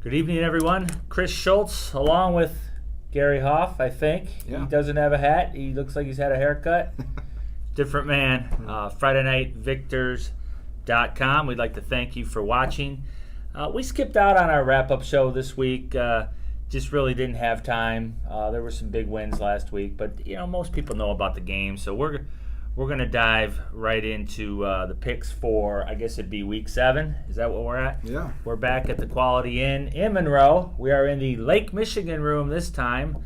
Good evening, everyone. Chris Schultz, along with Gary Hoff, I think. Yeah. He doesn't have a hat. He looks like he's had a haircut. Different man. Friday Night Victors.com. We'd like to thank you for watching. We skipped out on our wrap-up show this week. Just really didn't have time. There were some big wins last week, but most people know about the game, so we're going to dive right into the picks for, I guess it'd be week 7. Is that what we're at? Yeah. We're back at the Quality Inn in Monroe. We are in the Lake Michigan room this time.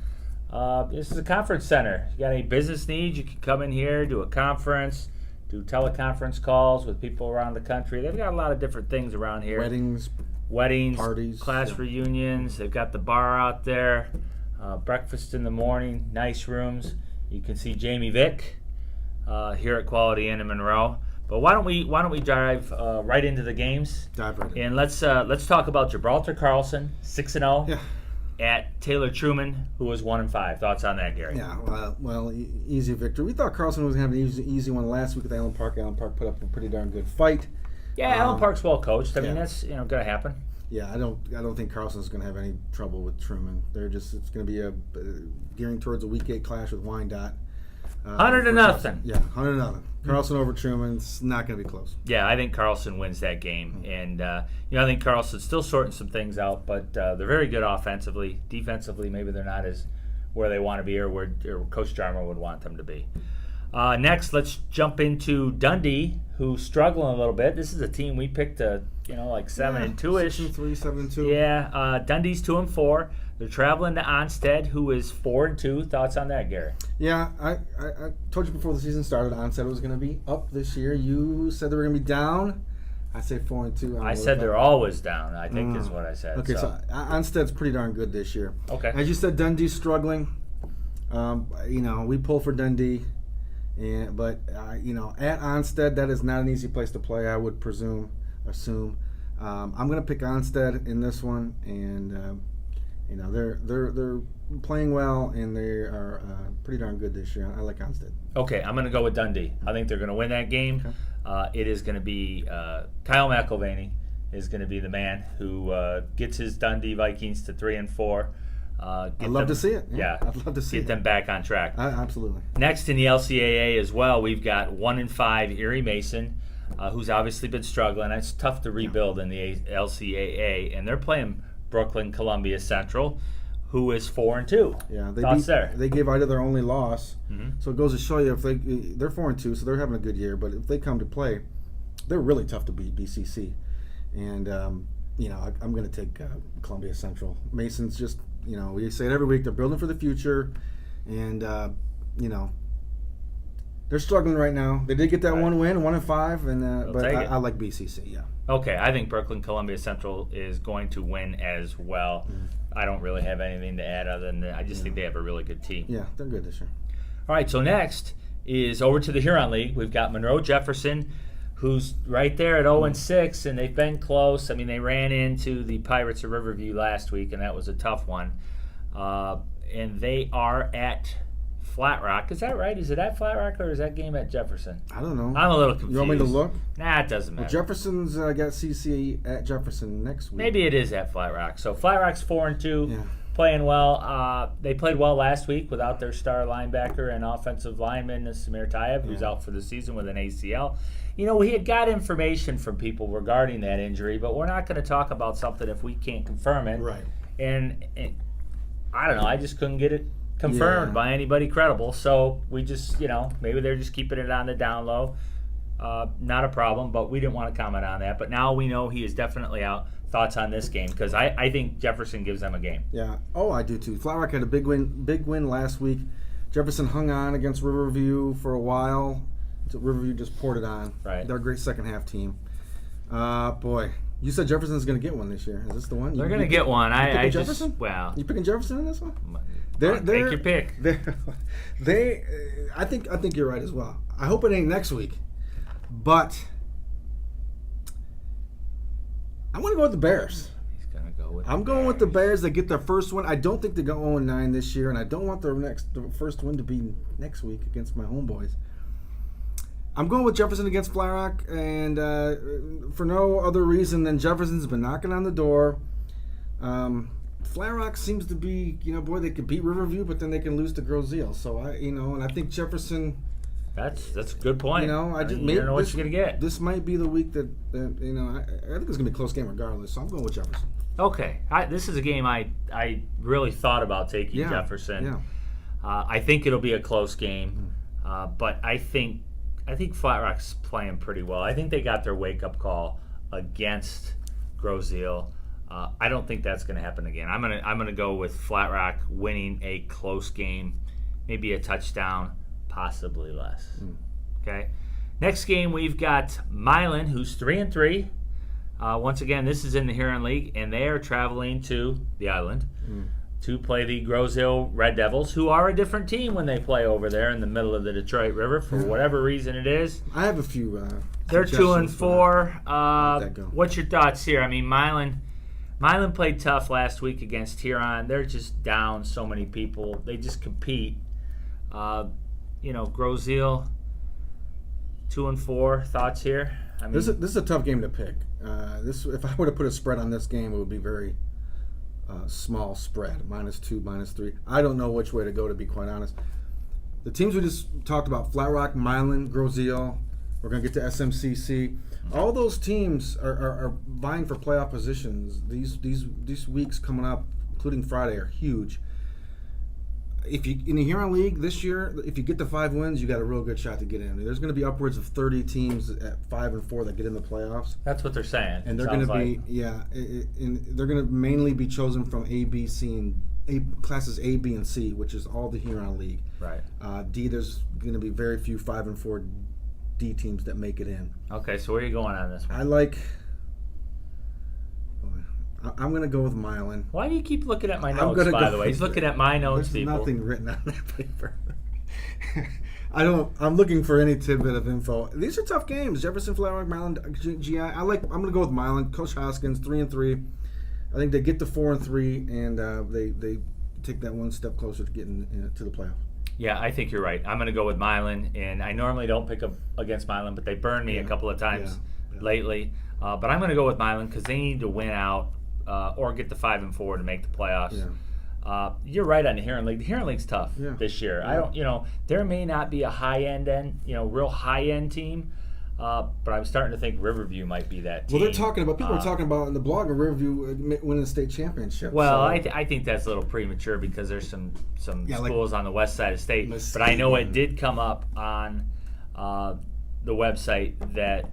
This is a conference center. You got any business needs, you can come in here, do a conference, do teleconference calls with people around the country. They've got a lot of different things around here. Weddings, parties, class reunions. They've got the bar out there, breakfast in the morning, nice rooms. You can see Jamie Vick here at Quality Inn in Monroe. But why don't we dive right into the games? Dive right in. And let's talk about Gibraltar Carlson, 6-0. Yeah. At Taylor Truman, who was 1-5. Thoughts on that, Gary? Yeah, well, easy victory. We thought Carlson was going to have an easy one last week at Allen Park. Allen Park put up a pretty darn good fight. Yeah, Allen Park's well coached. I mean, yeah. that's going to happen. Yeah, I don't think Carlson's going to have any trouble with Truman. It's going to be gearing towards a week 8 clash with Wyandotte. 100-0. Yeah, 100-0. Carlson over Truman. It's not going to be close. Yeah, I think Carlson wins that game, and I think Carlson's still sorting some things out, but they're very good offensively. Defensively, maybe they're not as where they want to be or where Coach Jarmer would want them to be. Next, let's jump into Dundee, who's struggling a little bit. This is a team we picked like 7-2-ish. 6-3, 7-2. Yeah, Dundee's 2-4. They're traveling to Onsted, who is 4-2. Thoughts on that, Gary? Yeah, I told you before the season started, Onsted was going to be up this year. You said they were going to be down. I say 4-2. I said they're always down, I think is what I said. Okay, so Onsted's pretty darn good this year. Okay. As you said, Dundee's struggling. We pull for Dundee. But at Onsted, that is not an easy place to play, I would assume. I'm going to pick Onsted in this one, and they're playing well, and they are pretty darn good this year. I like Onsted. Okay, I'm going to go with Dundee. I think they're going to win that game. Okay. It is going to be Kyle McElvaney is going to be the man who gets his Dundee Vikings to 3-4. I'd love to see it. Yeah, I'd love to see get them back on track. Absolutely. Next in the LCAA as well, we've got 1-5 Erie Mason, who's obviously been struggling. It's tough to rebuild in the LCAA, and they're playing Brooklyn Columbia Central, who is 4-2. Yeah, they gave Ida their only loss, Mm-hmm. so it goes to show you they're 4-2, so they're having a good year. But if they come to play, they're really tough to beat. BCC, and I'm going to take Columbia Central. Mason's just. We say it every week. They're building for the future, and they're struggling right now. They did get that one win, 1-5, but I like BCC. Yeah. Okay, I think Brooklyn Columbia Central is going to win as well. Mm-hmm. I don't really have anything to add other than that. I just think they have a really good team. Yeah, they're good this year. All right, so next is over to the Huron League. We've got Monroe Jefferson, who's right there at 0-6, and they've been close. I mean, they ran into the Pirates of Riverview last week, and that was a tough one. And they are at Flat Rock. Is that right? Is it at Flat Rock, or is that game at Jefferson? I don't know. I'm a little confused. You want me to look? Nah, it doesn't matter. Well, Jefferson's got CC at Jefferson next week. Maybe it is at Flat Rock. So Flat Rock's 4-2, yeah. Playing well. They played well last week without their star linebacker and offensive lineman, Samir Tayeb, who's out for the season with an ACL. We had got information from people regarding that injury, but we're not going to talk about something if we can't confirm it. Right. And I don't know. I just couldn't get it confirmed by anybody credible. So we just, maybe they're just keeping it on the down low. Not a problem, but we didn't want to comment on that. But now we know he is definitely out. Thoughts on this game? Because I think Jefferson gives them a game. Yeah. Oh, I do too. Flat Rock had a big win last week. Jefferson hung on against Riverview for a while. Riverview just poured it on. Right. They're a great second half team. Boy, you said Jefferson's going to get one this year. Is this the one? They're going to get one. I Jefferson? You picking Jefferson in this one? Take your pick. I think you're right as well. I hope it ain't next week, but I'm going to go with the Bears. He's going to go with. I'm going with the Bears. They get their first one. I don't think they go 0-9 this year, and I don't want the first win to be next week against my homeboys. I'm going with Jefferson against Flat Rock, and for no other reason than Jefferson's been knocking on the door. Flat Rock seems to be, boy, they could beat Riverview, but then they can lose to Grosse Ile. So and I think Jefferson. That's a good point. You know, you don't know what you're gonna get. This might be the week that I think it's gonna be a close game regardless. So I'm going with Jefferson. Okay, this is a game I really thought about taking Jefferson. Yeah. I think it'll be a close game, but I think Flat Rock's playing pretty well. I think they got their wake-up call against Grosse Ile. I don't think that's going to happen again. I'm gonna go with Flat Rock winning a close game, maybe a touchdown, possibly less. Okay. Next game we've got Milan, who's 3-3. Once again, this is in the Huron League, and they are traveling to the island to play the Grosse Ile Red Devils, who are a different team when they play over there in the middle of the Detroit River for whatever reason it is. I have a few. They're 2-4. What's your thoughts here? I mean, Milan played tough last week against Huron. They're just down so many people. They just compete. Grosse Ile, 2-4. Thoughts here? I mean, this is a tough game to pick. If I were to put a spread on this game, it would be very small spread, -2, -3. I don't know which way to go, to be quite honest. The teams we just talked about, Flat Rock, Milan, Grosse Ile, we're going to get to SMCC. All those teams are vying for playoff positions. These weeks coming up, including Friday, are huge. If you in the Huron League this year, if you get to 5 wins, you got a real good shot to get in. There's going to be upwards of 30 teams at 5-4 that get in the playoffs. That's what they're saying. And they're going to be they're going to mainly be chosen from A, B, C, and classes A, B, and C, which is all the Huron League. Right. D, there's going to be very few 5-4 D teams that make it in. Okay, so where are you going on this one? I'm going to go with Milan. Why do you keep looking at my notes, by the way? He's looking at my notes, There's people. nothing written on that paper. I'm looking for any tidbit of info. These are tough games. Jefferson, Flat Rock, Milan, GI. I'm going to go with Milan. Coach Hoskins, 3-3. I think they get to 4-3, and they take that one step closer to getting to the playoff. Yeah, I think you're right. I'm going to go with Milan, and I normally don't pick up against Milan, but they burned me a couple of times lately. But I'm going to go with Milan because they need to win out or get to 5-4 to make the playoffs. Yeah. You're right on the Huron League. The Huron League's tough this year. Yeah. There may not be a real high-end team, but I'm starting to think Riverview might be that team. Well, people are talking about in the blog of Riverview winning the state championship. Well, I think that's a little premature because there's some schools on the west side of state. But I know it did come up on the website that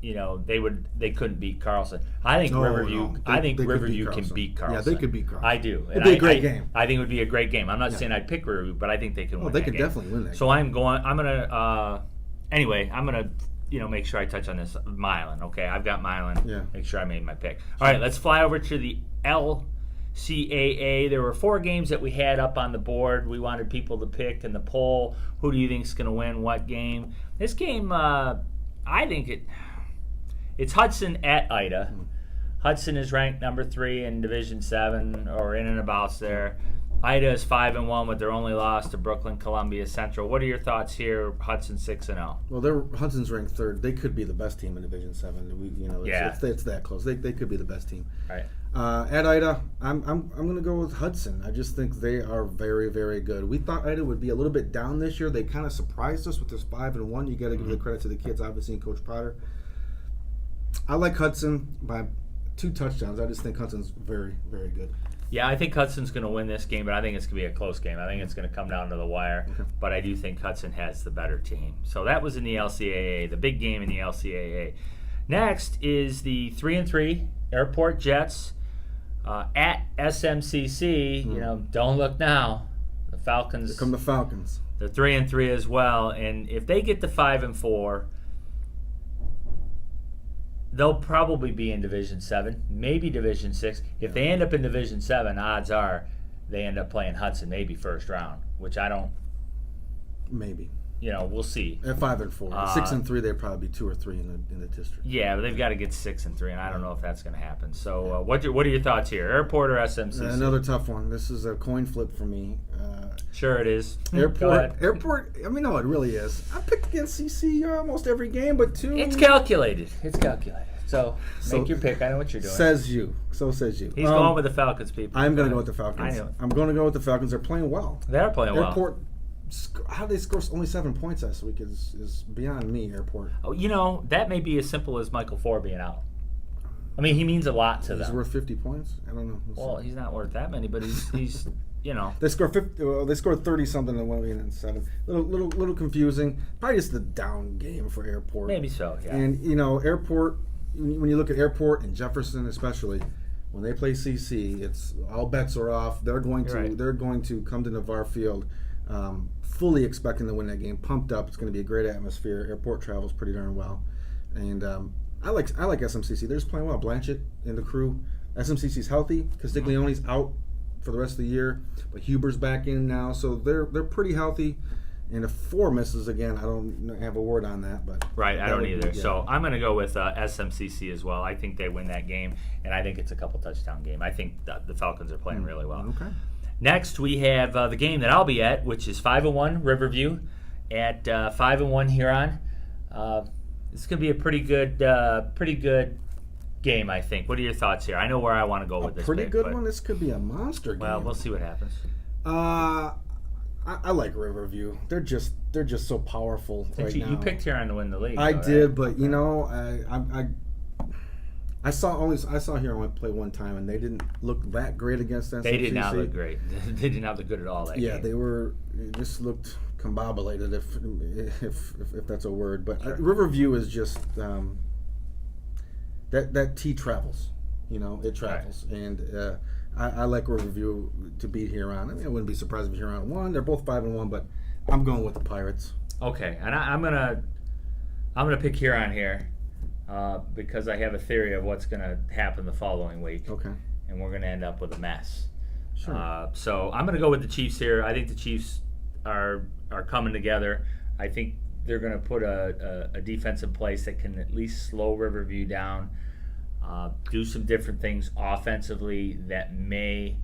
they couldn't beat Carlson. I think Riverview can beat Carlson. Yeah, they could beat Carlson. I do. It'd be a great game. I think it would be a great game. I'm not saying I'd pick Riverview, but I think they can win. They could definitely win that game. So I'm gonna make sure I touch on this Milan. Okay, I've got Milan. Yeah. Make sure I made my pick. All right, let's fly over to the LCAA. There were 4 games that we had up on the board. We wanted people to pick in the poll. Who do you think is going to win what game? This game, I think it's Hudson at Ida. Hudson is ranked number 3 in Division 7 or in and about there. Ida is 5-1 with their only loss to Brooklyn Columbia Central. What are your thoughts here? Hudson 6-0. Well, Hudson's ranked 3rd. They could be the best team in Division 7. It's that close. They could be the best team. Right. At Ida, I'm going to go with Hudson. I just think they are very, very good. We thought Ida would be a little bit down this year. They kind of surprised us with this 5-1. You got to give the credit to the kids, obviously, and Coach Potter. I like Hudson by 2 touchdowns. I just think Hudson's very, very good. Yeah, I think Hudson's going to win this game, but I think it's going to be a close game. I think it's going to come down to the wire, but I do think Hudson has the better team. So that was in the LCAA, the big game in the LCAA. Next is the 3-3 Airport Jets at SMCC. Don't look now. The Falcons. Here come the Falcons. They're 3-3 as well, and if they get to 5-4, they'll probably be in Division 7, maybe Division 6. If they end up in Division 7, odds are they end up playing Hudson, maybe first round, which I don't. Maybe. We'll see. At 5-4, 6-3, they'd probably be 2 or 3 in the district. Yeah, but they've got to get 6-3, and I don't know if that's going to happen. So, what are your thoughts here? Airport or SMCC? Another tough one. This is a coin flip for me. Sure it is. Go Airport. ahead. I mean, no, it really is. I picked against CC almost every game, but two. It's calculated. So make your pick. I know what you're doing. Says you. So says you. He's going with the Falcons, people. I'm going to go with the Falcons. I know it. I'm going to go with the Falcons. They're playing well. They are playing well. Airport. How did they score only 7 points last week is beyond me. Airport. Oh, that may be as simple as Michael Ford being out. I mean, he means a lot to them. He's worth 50 points. I don't know. Well, he's not worth that many, but he's They scored 50. Well, they scored 30 something and 107. Little confusing. Probably just the down game for Airport. Maybe so. Yeah. And Airport. When you look at Airport and Jefferson, especially when they play CC, it's all bets are off. They're going to come to Navarre Field, fully expecting to win that game. Pumped up. It's going to be a great atmosphere. Airport travels pretty darn well, and I like SMCC. They're just playing well. Blanchett and the crew. SMCC's healthy. Castiglione's out for the rest of the year, but Huber's back in now, so they're pretty healthy. And if 4 misses again, I don't have a word on that. But right, I don't either. Yeah. So I'm going to go with SMCC as well. I think they win that game, and I think it's a couple touchdown game. I think the Falcons are playing really well. Okay. Next, we have the game that I'll be at, which is 5-1 Riverview at 5-1 Huron. It's going to be a pretty good game, I think. What are your thoughts here? I know where I want to go with this. Pretty good one. This could be a monster game. Well, we'll see what happens. I like Riverview. They're just so powerful right now. You picked Huron to win the league. I though, did, right? But I saw Huron play one time, and they didn't look that great against SMCC. They did not look great. They did not look good at all that game. Yeah, they just looked combobulated, if that's a word. But sure. Riverview is just that T travels. It travels, right. And I like Riverview to beat Huron. I mean, I wouldn't be surprised if Huron won. They're both 5-1, but I'm going with the Pirates. Okay, and I'm gonna pick Huron here because I have a theory of what's gonna happen the following week. Okay, and we're gonna end up with a mess. Sure. So I'm gonna go with the Chiefs here. I think the Chiefs are coming together. I think they're gonna put a defense in place that can at least slow Riverview down. Do some different things offensively that may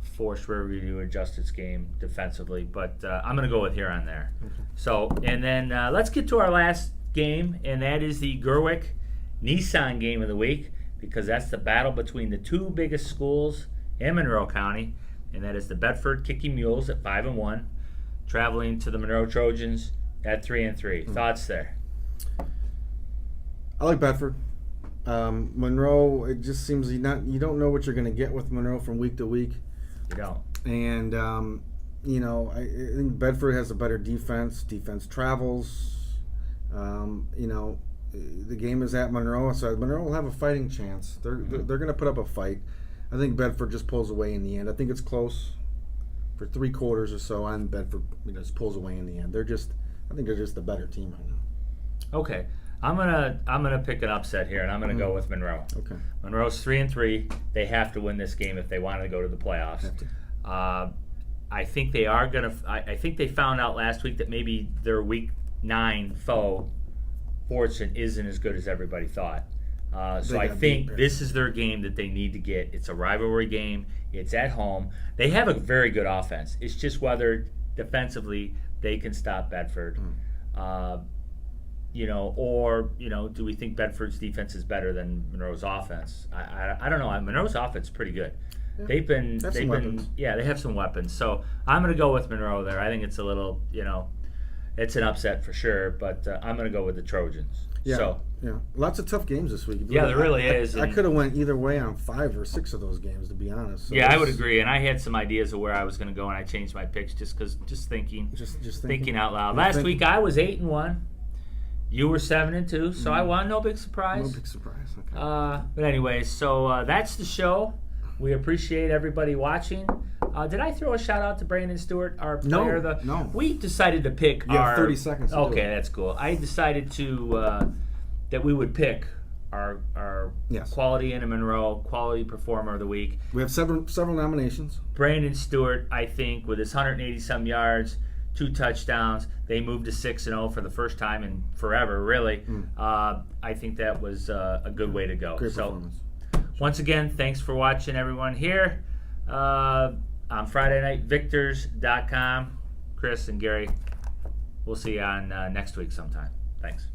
force Riverview to adjust its game defensively. But I'm going to go with Huron there. Okay. So, and then let's get to our last game, and that is the Gerwick-Nissan game of the week, because that's the battle between the two biggest schools in Monroe County, and that is the Bedford Kicking Mules at 5-1, traveling to the Monroe Trojans at 3-3. Thoughts there? I like Bedford. Monroe, it just seems you don't know what you're going to get with Monroe from week to week. You don't. And I think Bedford has a better defense. Defense travels. The game is at Monroe, so Monroe will have a fighting chance. They're going to put up a fight. I think Bedford just pulls away in the end. I think it's close for 3 quarters or so, and Bedford just pulls away in the end. I think they're just the better team right now. Okay. I'm gonna pick an upset here, and I'm gonna go with Monroe. Okay. Monroe's 3-3. They have to win this game if they want to go to the playoffs. I think they are gonna. I think they found out last week that maybe their Week 9 foe, Fordson, isn't as good as everybody thought. So I think this is their game that they need to get. It's a rivalry game. It's at home. They have a very good offense. It's just whether defensively they can stop Bedford. Do we think Bedford's defense is better than Monroe's offense? I don't know. Monroe's offense is pretty good. Yeah. They have some weapons. So I'm going to go with Monroe there. I think it's a little, it's an upset for sure, but I'm going to go with the Trojans. Yeah. Lots of tough games this week. Yeah, there really is. I could have went either way on 5 or 6 of those games, to be honest. So yeah, I would agree. And I had some ideas of where I was going to go, and I changed my picks just thinking out loud. Last week I was 8-1. You were 7-2, so I won. No big surprise. No big surprise. Okay. But anyways, so that's the show. We appreciate everybody watching. Did I throw a shout out to Brandon Stewart, our player? No. We decided to pick you have 30 seconds. Okay, that's cool. I decided to that we would pick our quality in a Monroe quality performer of the week. We have several nominations. Brandon Stewart, I think, with his 180-some yards, 2 touchdowns. They moved to 6-0 for the first time in forever, really. I think that was a good way to go. Great performance. Once again, thanks for watching, everyone here. on Friday night, victors.com. Chris and Gary, we'll see you on next week sometime. Thanks.